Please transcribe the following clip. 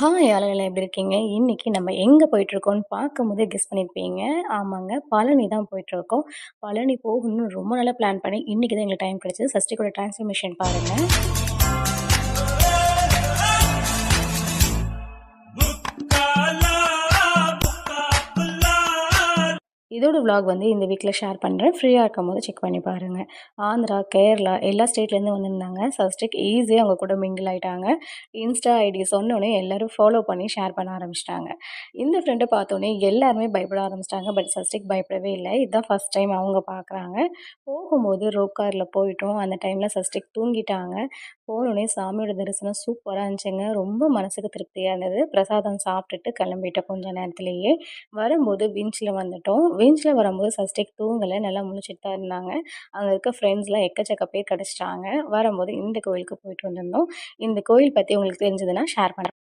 Hi ஆளுங்கள எப்படி இருக்கீங்க? இன்னைக்கு நம்ம எங்க போயிட்டுருக்கோம்ன்னு பார்க்கும்போதே கெஸ் பண்ணியிருப்பீங்க. ஆமாங்க, பழனி தான் போயிட்டுருக்கோம். பழனி போகணும்னு ரொம்ப நாளா பிளான் பண்ணி, இன்னைக்கு தான் எங்களுக்கு டைம் கிடைச்சது. சஷ்டிக்கோட டிரான்ஸ்ஃபர்மேஷன் பாருங்க. இதோட விலாக் வந்து இந்த வீக்ல ஷேர் பண்றேன். ஃப்ரீயா இருக்கும்போது செக் பண்ணி பாருங்க. ஆந்திரா, கேரளா எல்லா ஸ்டேட்லேருந்து வந்திருந்தாங்க. சஷ்டிக் ஈஸியா அவங்க கூட மிங்கிள் ஆயிட்டாங்க. இன்ஸ்டா ஐடி சொன்னோனே எல்லாரும் ஃபாலோ பண்ணி ஷேர் பண்ண ஆரம்பிச்சுட்டாங்க. இந்த ஃப்ரெண்ட பார்த்தோனே எல்லாருமே பயப்பட ஆரம்பிச்சுட்டாங்க. பட் சஷ்டிக் பயப்படவே இல்ல. இதுதான் ஃபர்ஸ்ட் டைம் அவங்க பார்க்குறாங்க. போகும்போது ரோப் கார்ல போயிட்டோம். அந்த டைம்ல சஷ்டிக் தூங்கிட்டாங்க. போனோனே சாமியோட தரிசனம் சூப்பரா இருந்துச்சுங்க. ரொம்ப மனசுக்கு திருப்தியா இருந்தது. பிரசாதம் சாப்பிட்டுட்டு கிளம்பிட்டோம் கொஞ்ச நேரத்திலேயே. வரும்போது விஞ்ச்ல வந்துட்டோம். விஞ்ச்ல வரும்போது சஷ்டிக் தூங்கல. நல்லா முழிச்சுட்டு தான் இருந்தாங்க. அங்க இருக்க ஃப்ரெண்ட்ஸ்லாம் எக்கச்சக்க பேர் கிடைச்சிட்டாங்க. வரும்போது இந்த கோயிலுக்கு போயிட்டு வந்திருந்தோம். இந்த கோயில் பத்தி உங்களுக்கு தெரிஞ்சதுன்னா ஷேர் பண்ணுங்க.